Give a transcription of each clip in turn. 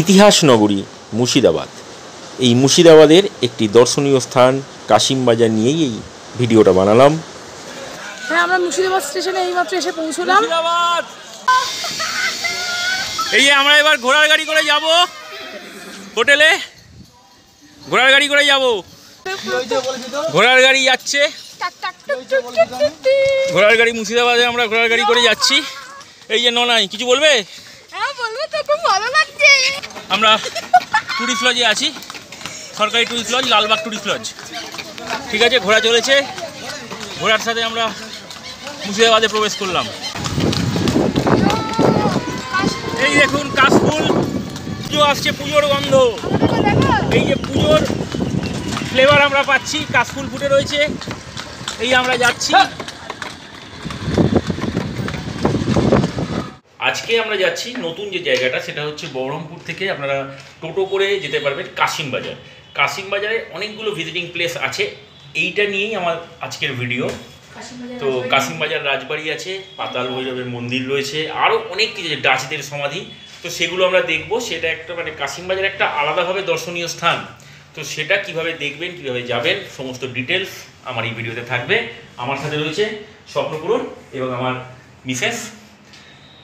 ইতিহাস নগরী মুর্শিদাবাদ। এই মুর্শিদাবাদের একটি দর্শনীয় স্থান কাশিমবাজার নিয়েই এই ভিডিওটা বানালাম। হ্যাঁ, আমরা মুর্শিদাবাদ স্টেশনে এইমাত্র এসে পৌঁছলাম। এই যে আমরা এবার ঘোড়ার গাড়ি করে যাব হোটেলে। ঘোড়ার গাড়ি করে যাব, ঘোড়ার গাড়ি যাচ্ছে, ঘোড়ার গাড়ি মুর্শিদাবাদে আমরা ঘোড়ার গাড়ি করে যাচ্ছি। এই যে ননাই কিছু বলবে? হ্যাঁ বলবো তো, খুব ভালো লাগছে। আমরা টুরিস্ট লজে আছি, সরকারি tourist lodge, Lalbagh tourist lodge. ঠিক আছে, ঘোড়া চলেছে, ঘোড়ার সাথে আমরা মুর্শিদাবাদে প্রবেশ করলাম। এই দেখুন কাশফুল, পুজো আসছে, পুজোর গন্ধ। এই যে পুজোর ফ্লেভার আমরা পাচ্ছি, কাশফুল ফুটে রয়েছে। এই আমরা যাচ্ছি। আজকে আমরা যাচ্ছি নতুন যে জায়গাটা, সেটা হচ্ছে বহরমপুর থেকে আপনারা টোটো করে যেতে পারবেন কাশিমবাজার। কাশিমবাজারে অনেকগুলো ভিজিটিং প্লেস আছে, এইটা নিয়েই আমার আজকের ভিডিও। তো কাশিমবাজার রাজবাড়ি আছে, পাতাল ভৈরবের মন্দির রয়েছে, আরও অনেক কিছু আছে, ডাচদের সমাধি। তো সেগুলো আমরা দেখব। সেটা একটা মানে কাশিমবাজার একটা আলাদাভাবে দর্শনীয় স্থান। তো সেটা কিভাবে দেখবেন, কিভাবে যাবেন, সমস্ত ডিটেলস আমার এই ভিডিওতে থাকবে। আমার সাথে রয়েছে স্বপ্নপূরণ এবং আমার মিসেস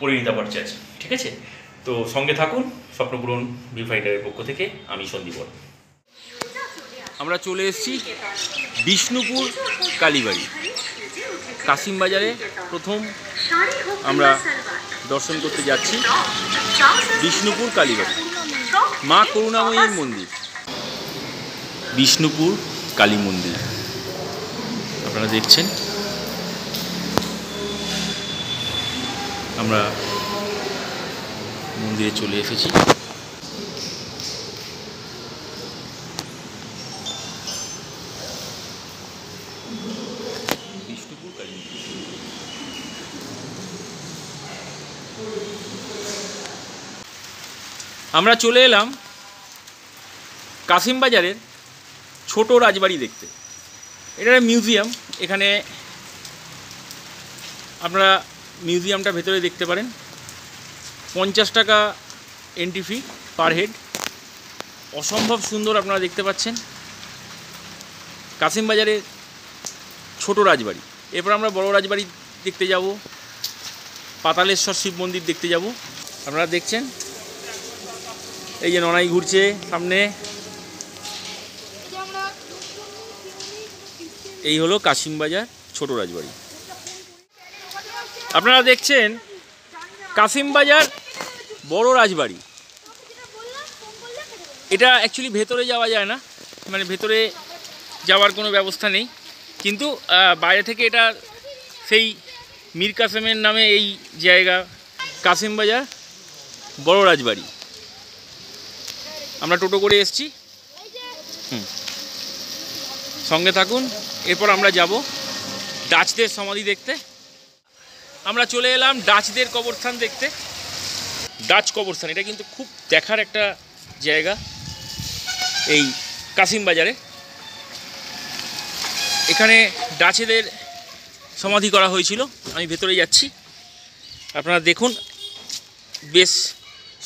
পরিণীতা ভট্টাচার্য। ঠিক আছে, তো সঙ্গে থাকুন। স্বপ্নপূরণ ভিউ ফাইন্ডারের পক্ষ থেকে আমি সন্দীপন। আমরা চলে এসেছি বিষ্ণুপুর কালীবাড়ি। কাশিমবাজারে প্রথম আমরা দর্শন করতে যাচ্ছি বিষ্ণুপুর কালীবাড়ি, মা করুণাময়ীর মন্দির। বিষ্ণুপুর কালী মন্দির আপনারা দেখছেন। আমরা মন্দিরে চলে এসেছি। বিষ্ণুপুর কালী মন্দির। আমরা চলে এলাম কাশিমবাজারের ছোট রাজবাড়ি দেখতে। এটা একটা মিউজিয়াম। এখানে আপনারা মিউজিয়ামটা ভেতরে দেখতে পারেন। 50 টাকা এন্ট্রি ফি পার হেড। অসম্ভব সুন্দর আপনারা দেখতে পাচ্ছেন কাশিমবাজারের ছোট রাজবাড়ি। এরপর আমরা বড় রাজবাড়ি দেখতে যাব, পাতালেশ্বর শিব মন্দির দেখতে যাব। আপনারা দেখছেন এই যে ননাই ঘুরছে সামনে। এই হলো কাশিমবাজার ছোট রাজবাড়ি। আপনারা দেখছেন কাশিমবাজার বড় রাজবাড়ি। এটা অ্যাকচুয়ালি ভেতরে যাওয়া যায় না, মানে ভেতরে যাওয়ার কোনো ব্যবস্থা নেই, কিন্তু বাইরে থেকে এটা সেই মীর কাসেমের নামে এই জায়গা কাশিমবাজার বড় রাজবাড়ি। আমরা টোটো করে এসেছি, সঙ্গে থাকুন। এরপর আমরা যাব ডাচদের সমাধি দেখতে। আমরা চলে এলাম ডাচদের কবরস্থান দেখতে। ডাচ কবরস্থান এটা কিন্তু খুব দেখার একটা জায়গা এই কাশিমবাজারে। এখানে ডাচেদের সমাধি করা হয়েছিল। আমি ভেতরে যাচ্ছি, আপনারা দেখুন। বেশ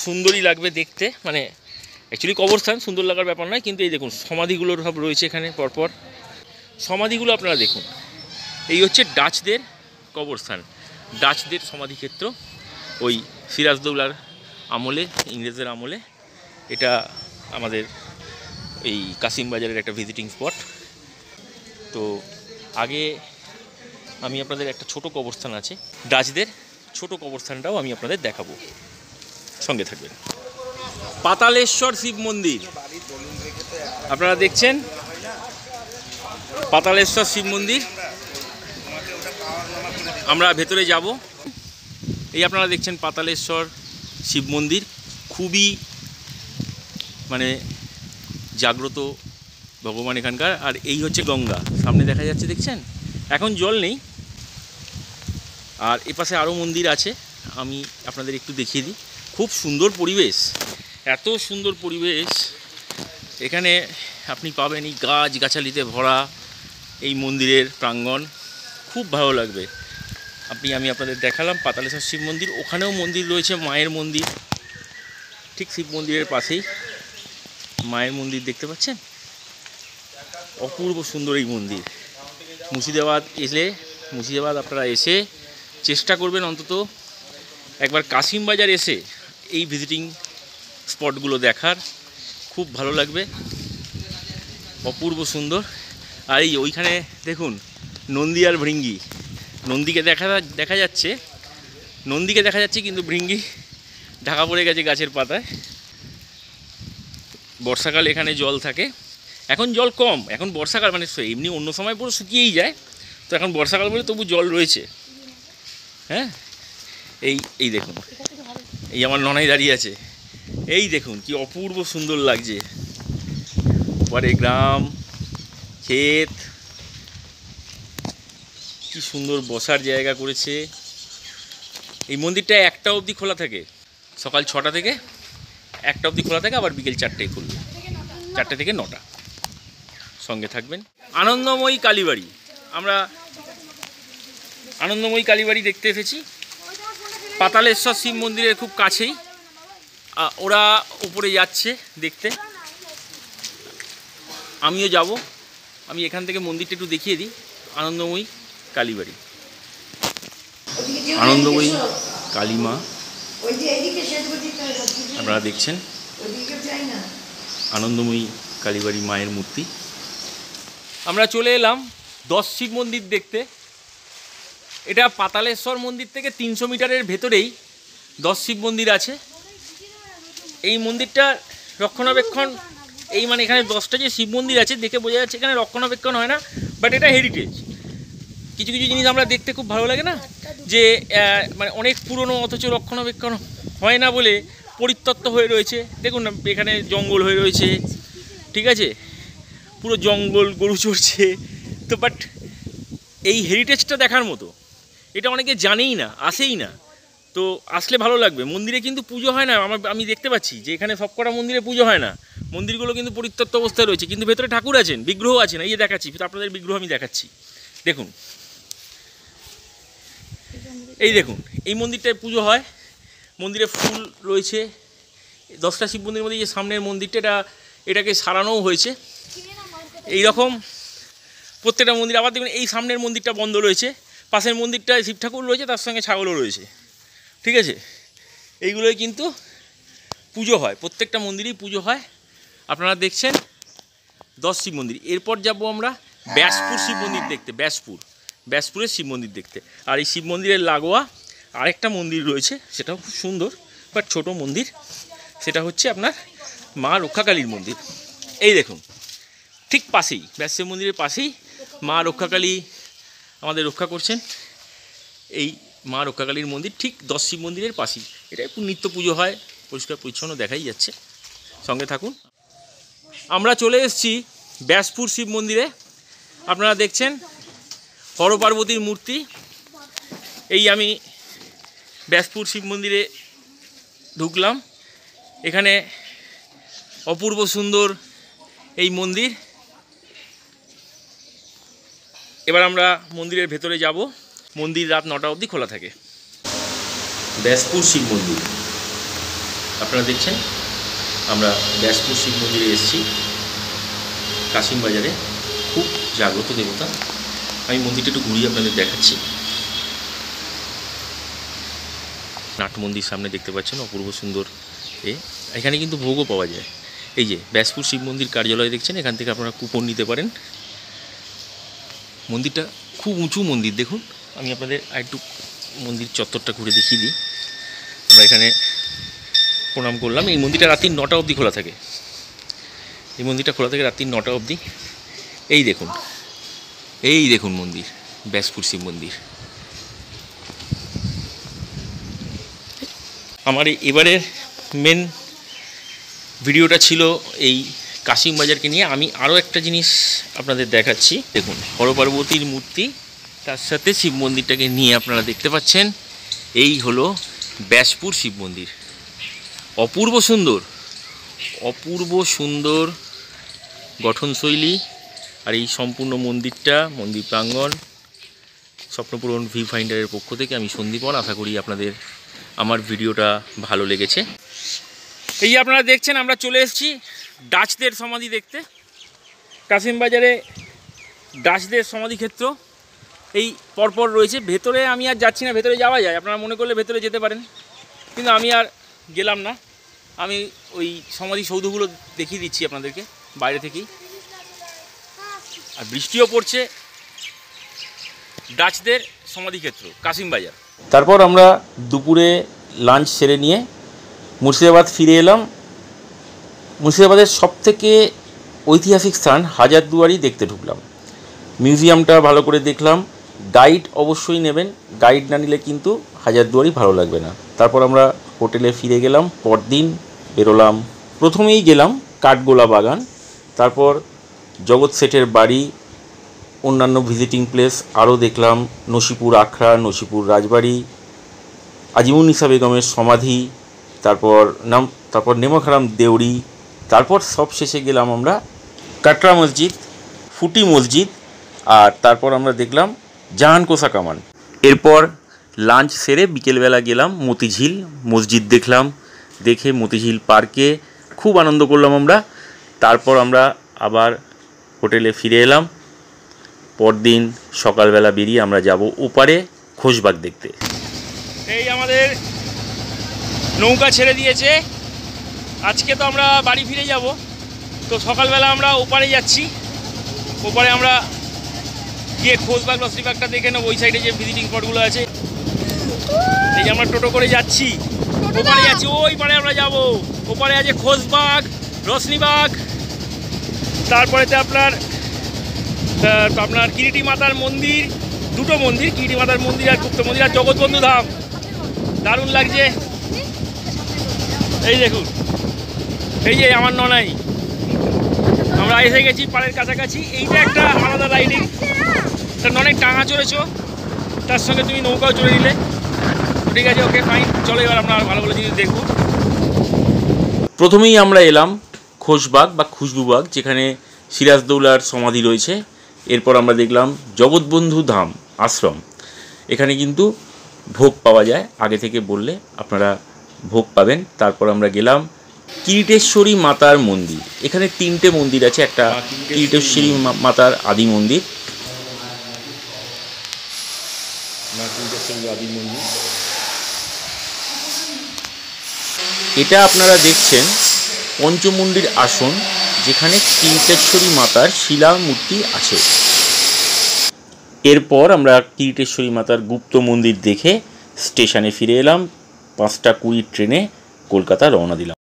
সুন্দরই লাগবে দেখতে, মানে অ্যাকচুয়ালি কবরস্থান সুন্দর লাগার ব্যাপার নয়, কিন্তু এই দেখুন সমাধিগুলোর সব রয়েছে এখানে পরপর। সমাধিগুলো আপনারা দেখুন। এই হচ্ছে ডাচদের কবরস্থান, ডাচদের সমাধিক্ষেত্র। ওই সিরাজদৌলার আমলে, ইংরেজদের আমলে এটা আমাদের এই কাশিমবাজারের একটা ভিজিটিং স্পট। তো আগে আমি আপনাদের একটা ছোট কবরস্থান আছে ডাচদের, ছোট কবরস্থানটাও আমি আপনাদের দেখাবো, সঙ্গে থাকবেন। পাতালেশ্বর শিব মন্দির আপনারা দেখছেন, পাতালেশ্বর শিব মন্দির। আমরা ভেতরে যাব। এই আপনারা দেখছেন পাতালেশ্বর শিব মন্দির, খুবই মানে জাগ্রত ভগবান এখানকার। আর এই হচ্ছে গঙ্গা, সামনে দেখা যাচ্ছে, দেখছেন? এখন জল নেই। আর এপাশে আরও মন্দির আছে, আমি আপনাদের একটু দেখিয়ে দিই। খুব সুন্দর পরিবেশ, এত সুন্দর পরিবেশ এখানে আপনি পাবেন। এই গাছগাছালিতে ভরা এই মন্দিরের প্রাঙ্গণ, খুব ভালো লাগবে। আমি আপনাদের দেখালাম পাতালেশ্বর শিব মন্দির। ওখানেও মন্দির রয়েছে, মায়ের মন্দির। ঠিক শিব মন্দিরের পাশেই মায়ের মন্দির দেখতে পাচ্ছেন, অপূর্ব সুন্দর এই মন্দির। মুর্শিদাবাদ আপনারা এসে চেষ্টা করবেন অন্তত একবার কাশিমবাজার এসে এই ভিজিটিং স্পটগুলো দেখার, খুব ভালো লাগবে, অপূর্ব সুন্দর। আর এই ওইখানে দেখুন নন্দী আর ভৃঙ্গি, নন্দীকে দেখা যাচ্ছে কিন্তু ভৃঙ্গি ঢাকা পড়ে গেছে গাছের পাতায়। বর্ষাকাল এখানে জল থাকে, এখন জল কম, এখন বর্ষাকাল, মানে এমনি অন্য সময় পুরো শুকিয়েই যায়, তো এখন বর্ষাকাল বলে তবু জল রয়েছে। হ্যাঁ, এই দেখুন, এই আমার ননাই দাঁড়িয়ে আছে, এই দেখুন কি অপূর্ব সুন্দর লাগছে। পরে গ্রাম, ক্ষেত, কি সুন্দর বসার জায়গা করেছে। এই মন্দিরটা 1টা অবধি খোলা থাকে, সকাল 6টা থেকে 1টা অবধি খোলা থাকে, আবার বিকেল 4টায় খুলবে, 4টে থেকে 9টা। সঙ্গে থাকবেন। আনন্দময়ী কালীবাড়ি, আমরা আনন্দময়ী কালীবাড়ি দেখতে এসেছি, পাতালেশ্বর শিব মন্দিরের খুব কাছেই। ওরা উপরে যাচ্ছে দেখতে, আমিও যাব। আমি এখান থেকে মন্দিরটা একটু দেখিয়ে দিই। আনন্দময়ী কালীবাড়ি, আনন্দময়ী কালীমা আপনারা দেখছেন, আনন্দময়ী কালীবাড়ি মায়ের মূর্তি। আমরা চলে এলাম 10 শিব মন্দির দেখতে। এটা পাতালেশ্বর মন্দির থেকে 300 মিটারের ভেতরেই 10 শিব মন্দির আছে। এই মন্দিরটা রক্ষণাবেক্ষণ, এই মানে এখানে 10টা যে শিব মন্দির আছে দেখে বোঝা যাচ্ছে এখানে রক্ষণাবেক্ষণ হয় না, বাট এটা হেরিটেজ। কিছু কিছু জিনিস আমরা দেখতে খুব ভালো লাগে না, যে মানে অনেক পুরনো অথচ রক্ষণাবেক্ষণ হয় না বলে পরিত্যক্ত হয়ে রয়েছে। দেখুন না, এখানে জঙ্গল হয়ে রয়েছে, ঠিক আছে, পুরো জঙ্গল, গরু চড়ছে। তো বাট এই হেরিটেজটা দেখার মতো, এটা অনেকে জানেই না, আসেই না। তো আসলে ভালো লাগবে। মন্দিরে কিন্তু পুজো হয় না, আমি দেখতে পাচ্ছি যে এখানে সবকটা মন্দিরে পুজো হয় না, মন্দিরগুলো কিন্তু পরিত্যক্ত অবস্থায় রয়েছে, কিন্তু ভেতরে ঠাকুর আছেন, বিগ্রহ আছেন। এই যে দেখাচ্ছি আপনাদের বিগ্রহ, আমি দেখাচ্ছি, দেখুন, এই দেখুন, এই মন্দিরটায় পুজো হয়, মন্দিরে ফুল রয়েছে। 10টা শিব মন্দিরের মধ্যে যে সামনের মন্দিরটা, এটাকে সারানোও হয়েছে। এই রকম প্রত্যেকটা মন্দির। আবার দেখুন এই সামনের মন্দিরটা বন্ধ রয়েছে, পাশের মন্দিরটায় শিব ঠাকুর রয়েছে, তার সঙ্গে ছাগলও রয়েছে, ঠিক আছে। এইগুলোই কিন্তু পুজো হয়, প্রত্যেকটা মন্দিরেই পুজো হয়। আপনারা দেখছেন 10 শিব মন্দির। এরপর যাব আমরা ব্যাসপুর শিব মন্দির দেখতে, ব্যাসপুরের শিব মন্দির দেখতে। আর এই শিব মন্দিরের লাগোয়া আরেকটা মন্দির রয়েছে, সেটাও খুব সুন্দর বাট ছোট মন্দির, সেটা হচ্ছে আপনার মা রক্ষাকালীর মন্দির। এই দেখুন, ঠিক পাশেই, ব্যাস শিব মন্দিরের পাশেই মা রক্ষাকালী আমাদের রক্ষা করছেন। এই মা রক্ষাকালীর মন্দির ঠিক 10 শিব মন্দিরের পাশেই। এটা একটু নিত্য পুজো হয়, পরিষ্কার পরিচ্ছন্ন দেখাই যাচ্ছে। সঙ্গে থাকুন। আমরা চলে এসেছি ব্যাসপুর শিব মন্দিরে। আপনারা দেখছেন হর পার্বতীর মূর্তি। এই আমি ব্যাসপুর শিব মন্দিরে ঢুকলাম, এখানে অপূর্ব সুন্দর এই মন্দির। এবার আমরা মন্দিরের ভেতরে যাব। মন্দির রাত 9টা অবধি খোলা থাকে। ব্যাসপুর শিব মন্দির আপনারা দেখছেন, আমরা ব্যাসপুর শিব মন্দিরে এসেছি, কাশিমবাজারে, খুব জাগ্রত দেবতা। আমি মন্দিরটা একটু ঘুরিয়ে আপনাদের দেখাচ্ছি। নাট মন্দির সামনে দেখতে পাচ্ছেন, অপূর্ব সুন্দর। এখানে কিন্তু ভোগও পাওয়া যায়। এই যে ব্যাসপুর শিব মন্দির কার্যালয় দেখছেন, এখান থেকে আপনারা কুপন নিতে পারেন। মন্দিরটা খুব উঁচু মন্দির, দেখুন। আমি আপনাদের আরেকটু মন্দির চত্বরটা ঘুরে দেখিয়ে দিই। আমরা এখানে প্রণাম করলাম। এই মন্দিরটা রাত্রি 9টা অবধি খোলা থাকে, এই মন্দিরটা খোলা থাকে রাত্রি 9টা অবধি। এই দেখুন মন্দির, ব্যাসপুর শিব মন্দির। আমার এবারের মেন ভিডিওটা ছিল এই কাশিমবাজারকে নিয়ে। আমি আরও একটা জিনিস আপনাদের দেখাচ্ছি। দেখুন হর পার্বতীর মূর্তি, তার সাথে শিব মন্দিরটাকে নিয়ে আপনারা দেখতে পাচ্ছেন। এই হলো ব্যাসপুর শিব মন্দির। অপূর্ব সুন্দর গঠনশৈলী। আর এই সম্পূর্ণ মন্দিরটা, মন্দির প্রাঙ্গণ, স্বপ্নপূরণ ভিউ ফাইন্ডারের পক্ষ থেকে আমি সন্দীপন। আশা করি আপনাদের আমার ভিডিওটা ভালো লেগেছে। এই যে আপনারা দেখছেন আমরা চলে এসেছি ডাচদের সমাধি দেখতে। কাশিমবাজারে ডাচদের সমাধিক্ষেত্র এই পরপর রয়েছে। ভেতরে আমি আর যাচ্ছি না, ভেতরে যাওয়া যায়, আপনারা মনে করলে ভেতরে যেতে পারেন, কিন্তু আমি আর গেলাম না। আমি ওই সমাধিসৌধগুলো দেখিয়ে দিচ্ছি আপনাদেরকে বাইরে থেকেই। আর বৃষ্টিও পড়ছে। ডাচদের সমাধিক্ষেত্র কাশিমবাজার। তারপর আমরা দুপুরে লাঞ্চ সেরে নিয়ে মুর্শিদাবাদ ফিরে এলাম। মুর্শিদাবাদের সবথেকে ঐতিহাসিক স্থান হাজারদুয়ারি দেখতে ঢুকলাম। মিউজিয়ামটা ভালো করে দেখলাম। গাইড অবশ্যই নেবেন, গাইড না নিলে কিন্তু হাজারদুয়ারি ভালো লাগবে না। তারপর আমরা হোটেলে ফিরে গেলাম। পরদিন বেরোলাম, প্রথমেই গেলাম কাঠগোলা বাগান, তারপর জগৎ শেঠের বাড়ি, অন্যান্য ভিজিটিং প্লেস আরও দেখলাম। নসিপুর আখড়া, নসিপুর রাজবাড়ি, আজিমুন্নিসা বেগমের সমাধি, তারপর নেমখারাম দেউরি, তারপর সব শেষে গেলাম আমরা কাটরা মসজিদ, ফুটি মসজিদ, আর তারপর আমরা দেখলাম জাহানকোসা কামান। এরপর লাঞ্চ সেরে বিকেলবেলা গেলাম মতিঝিল, মসজিদ দেখলাম, দেখে মতিঝিল পার্কে খুব আনন্দ করলাম আমরা। তারপর আমরা আবার হোটেলে ফিরে এলাম। পরদিন সকালবেলা বেরিয়ে আমরা যাব ওপারে খোশবাগ দেখতে। এই আমাদের নৌকা ছেড়ে দিয়েছে। আজকে তো আমরা বাড়ি ফিরে যাব, তো সকালবেলা আমরা ওপারে যাচ্ছি। ওপারে আমরা গিয়ে খোশবাগ রশ্মিবাগটা দেখে নেব, ওই সাইডে যে ভিজিটিং স্পটগুলো আছে। এই যে আমরা টোটো করে যাচ্ছি, ওপারে যাচ্ছি, ওই পারে আমরা যাব। ওপারে আছে খোশবাগ, রশ্মিবাগ, তারপরেতে আপনার কিরিটি মাতার মন্দির, দুটো মন্দির, কিরিটি মাতার মন্দির আর গুপ্ত মন্দির, আর জগৎবন্ধু ধাম। দারুণ লাগছে। এই দেখুন, এই যে আমার ননাই, আমরা এসে গেছি পাড়ের কাছাকাছি। এইটা একটা আলাদা রাইডিং। তার ননাই টাঙা চড়েছো, তার সঙ্গে তুমি নৌকাও চড়ে নিলে, ঠিক আছে, ওকে ফাইন। চলো এবার আমরা ভালো ভালো জিনিস দেখব। প্রথমেই আমরা এলাম খোশবাগ বা খুশবুবাগ, যেখানে সিরাজদৌলার সমাধি রয়েছে। এরপর আমরা দেখলাম জগৎবন্ধু ধাম আশ্রম। এখানে কিন্তু ভোগ পাওয়া যায়, আগে থেকে বললে আপনারা ভোগ পাবেন। তারপর আমরা গেলাম কিরিটেশ্বরী মাতার মন্দির। এখানে 3টে মন্দির আছে। একটা কিরিটেশ্বরী মাতার আদি মন্দির, এটা আপনারা দেখছেন পঞ্চমুণ্ডির আসন, যেখানে কিরিটেশ্বরী মাতার শিলা মূর্তি আছে। এরপর আমরা কিরিটেশ্বরী মাতার গুপ্ত মন্দির দেখে স্টেশনে ফিরে এলাম। 5টা 20 ট্রেনে কলকাতা রওনা দিলাম।